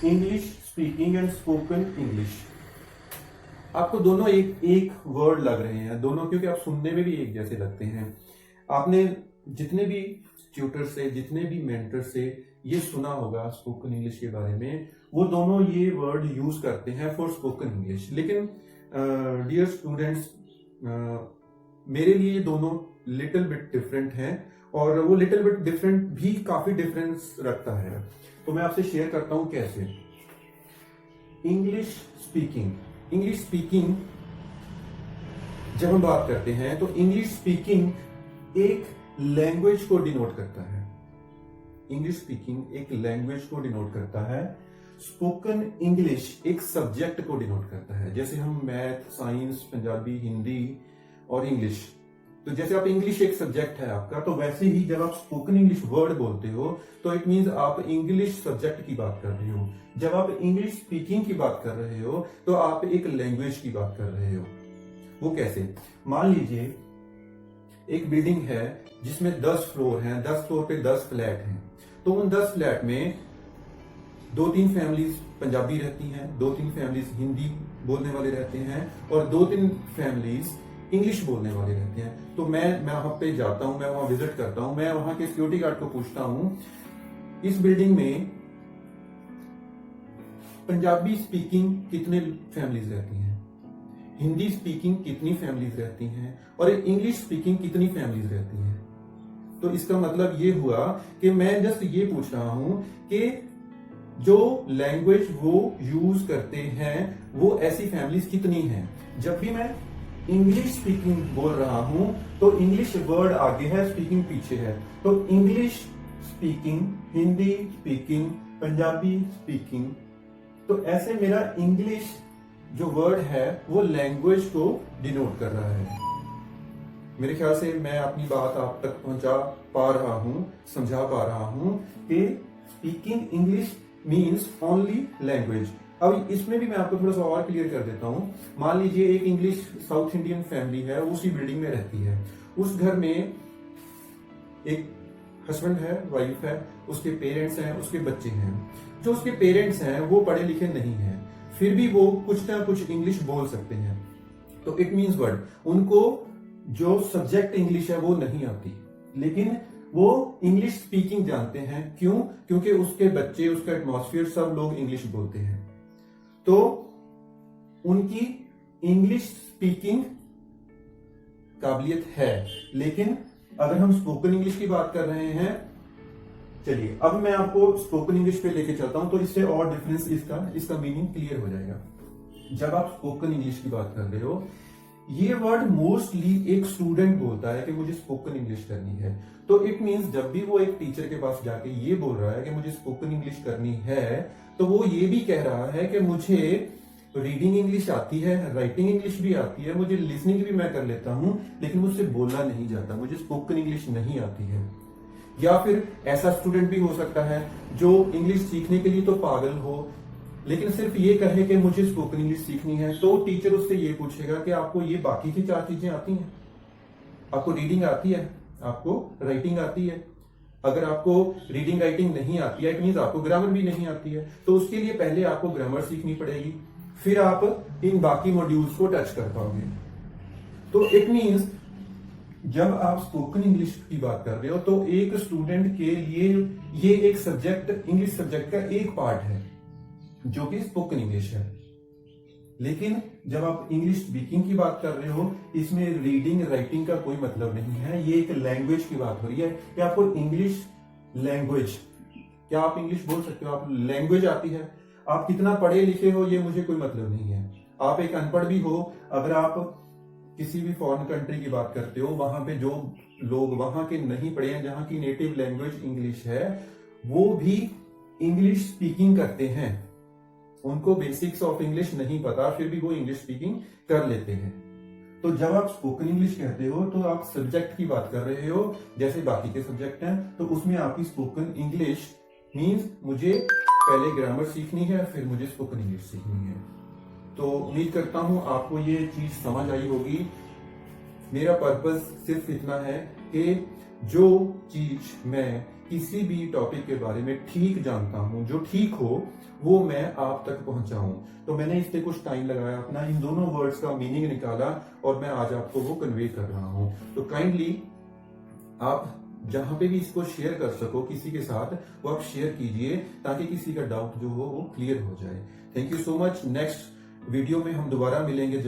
English speaking and spoken English. आपको दोनों एक एक वर्ड लग रहे हैं दोनों, क्योंकि आप सुनने में भी एक जैसे लगते हैं। आपने जितने भी ट्यूटर से, जितने भी मेंटर से ये सुना होगा स्पोकन इंग्लिश के बारे में, वो दोनों ये वर्ड यूज करते हैं फॉर स्पोकन इंग्लिश। लेकिन डियर स्टूडेंट्स, मेरे लिए ये दोनों लिटिल बिट डिफरेंट हैं, और वो लिटिल बिट डिफरेंट भी काफी डिफरेंस रखता है। तो मैं आपसे शेयर करता हूं कैसे। इंग्लिश स्पीकिंग जब हम बात करते हैं तो इंग्लिश स्पीकिंग एक लैंग्वेज को डिनोट करता है। इंग्लिश स्पीकिंग एक लैंग्वेज को डिनोट करता है। स्पोकन इंग्लिश एक सब्जेक्ट को डिनोट करता है। जैसे हम मैथ, साइंस, पंजाबी, हिंदी और इंग्लिश, तो जैसे आप इंग्लिश एक सब्जेक्ट है आपका, तो वैसे ही जब आप स्पोकन इंग्लिश वर्ड बोलते हो तो इट मींस आप इंग्लिश सब्जेक्ट की बात कर रहे हो। जब आप इंग्लिश स्पीकिंग की बात कर रहे हो तो आप एक लैंग्वेज की बात कर रहे हो। वो कैसे? मान लीजिए एक बिल्डिंग है जिसमें 10 फ्लोर हैं, 10 फ्लोर पे 10 फ्लैट हैं। तो उन 10 फ्लैट में 2-3 फैमिलीज पंजाबी रहती हैं, 2-3 फैमिलीज हिंदी बोलने वाले रहते हैं, और 2-3 फैमिलीज इंग्लिश बोलने वाले रहते हैं। तो मैं वहां पे जाता हूं, मैं वहां विजिट करता हूं, मैं वहां के सिक्योरिटी गार्ड को पूछता हूं, इस बिल्डिंग में पंजाबी स्पीकिंग कितने फैमिलीज रहती हैं, हिंदी स्पीकिंग कितनी फैमिलीज रहती हैं, और इंग्लिश स्पीकिंग कितनी फैमिलीज रहती हैं। तो इसका मतलब ये हुआ कि मैं जस्ट ये पूछ रहा हूं कि जो लैंग्वेज वो यूज करते हैं वो ऐसी फैमिलीज कितनी हैं। जब भी मैं इंग्लिश स्पीकिंग बोल रहा हूं तो इंग्लिश वर्ड आगे है, स्पीकिंग पीछे है। तो English speaking, Hindi speaking, Punjabi speaking, तो ऐसे मेरा इंग्लिश जो वर्ड है वो लैंग्वेज को डिनोट कर रहा है। मेरे ख्याल से मैं अपनी बात आप तक पहुंचा पा रहा हूं, समझा पा रहा हूं कि speaking English means only language. अब इसमें भी मैं आपको थोड़ा सा और क्लियर कर देता हूं। मान लीजिए एक इंग्लिश साउथ इंडियन फैमिली है, उसी बिल्डिंग में रहती है। उस घर में एक हस्बैंड है, वाइफ है, उसके पेरेंट्स हैं, उसके बच्चे हैं। जो उसके पेरेंट्स हैं वो पढ़े लिखे नहीं हैं, फिर भी वो कुछ ना कुछ इंग्लिश बोल सकते हैं। तो इट मीन्स वर्ड, उनको जो सब्जेक्ट इंग्लिश है वो नहीं आती, लेकिन वो इंग्लिश स्पीकिंग जानते हैं। क्यों? क्योंकि उसके बच्चे, उसका एटमॉस्फेयर, सब लोग इंग्लिश बोलते हैं। तो उनकी इंग्लिश स्पीकिंग काबिलियत है। लेकिन अगर हम स्पोकन इंग्लिश की बात कर रहे हैं, चलिए अब मैं आपको स्पोकन इंग्लिश पे लेके चलता हूं, तो इससे और डिफरेंस इसका मीनिंग क्लियर हो जाएगा। जब आप स्पोकन इंग्लिश की बात कर रहे हो, ये वर्ड मोस्टली एक स्टूडेंट बोलता है कि मुझे स्पोकन इंग्लिश करनी है। तो इट मींस जब भी वो एक टीचर के पास जाके ये बोल रहा है कि मुझे स्पोकन इंग्लिश करनी है, तो वो ये भी कह रहा है कि मुझे रीडिंग इंग्लिश आती है, राइटिंग इंग्लिश भी आती है, मुझे लिसनिंग भी मैं कर लेता हूं, लेकिन मुझसे बोलना नहीं जाता, मुझे स्पोकन इंग्लिश नहीं आती है। या फिर ऐसा स्टूडेंट भी हो सकता है जो इंग्लिश सीखने के लिए तो पागल हो, लेकिन सिर्फ ये कहे कि मुझे स्पोकन इंग्लिश सीखनी है। तो टीचर उससे ये पूछेगा कि आपको ये बाकी की 4 चीजें आती हैं? आपको रीडिंग आती है, आपको राइटिंग आती है? अगर आपको रीडिंग राइटिंग नहीं आती है, इट मींस आपको ग्रामर भी नहीं आती है। तो उसके लिए पहले आपको ग्रामर सीखनी पड़ेगी, फिर आप इन बाकी मॉड्यूल्स को टच कर पाओगे। तो इट मींस जब आप स्पोकन इंग्लिश की बात कर रहे हो तो एक स्टूडेंट के लिए ये एक सब्जेक्ट, इंग्लिश सब्जेक्ट का एक पार्ट है जो कि स्पोकन इंग्लिश है। लेकिन जब आप इंग्लिश स्पीकिंग की बात कर रहे हो, इसमें रीडिंग राइटिंग का कोई मतलब नहीं है। ये एक लैंग्वेज की बात हो रही है कि आपको इंग्लिश लैंग्वेज, क्या आप इंग्लिश बोल सकते हो, आप लैंग्वेज आती है। आप कितना पढ़े लिखे हो ये मुझे कोई मतलब नहीं है। आप एक अनपढ़ भी हो, अगर आप किसी भी फॉरेन कंट्री की बात करते हो, वहां पे जो लोग वहां के नहीं पढ़े हैं, जहां की नेटिव लैंग्वेज इंग्लिश है, वो भी इंग्लिश स्पीकिंग करते हैं। उनको बेसिक्स ऑफ इंग्लिश नहीं पता, फिर भी वो इंग्लिश स्पीकिंग कर लेते हैं। तो जब आप स्पोकन इंग्लिश कहते हो तो आप सब्जेक्ट की बात कर रहे हो, जैसे बाकी के सब्जेक्ट हैं। तो उसमें आपकी स्पोकन इंग्लिश मींस मुझे पहले ग्रामर सीखनी है, फिर मुझे स्पोकन इंग्लिश सीखनी है। तो उम्मीद करता हूं आपको ये चीज समझ आई होगी। मेरा पर्पस सिर्फ इतना है कि जो चीज मैं किसी भी टॉपिक के बारे में ठीक जानता हूं, जो ठीक हो वो मैं आप तक पहुंचाऊं। तो मैंने इस पे कुछ टाइम लगाया, अपना इन दोनों वर्ड्स का मीनिंग निकाला और मैं आज आपको वो कन्वे कर रहा हूं। तो काइंडली आप जहां पे भी इसको शेयर कर सको किसी के साथ, वो आप शेयर कीजिए ताकि किसी का डाउट जो हो वो क्लियर हो जाए। Thank you so much. Next video में हम दोबारा मिलेंगे।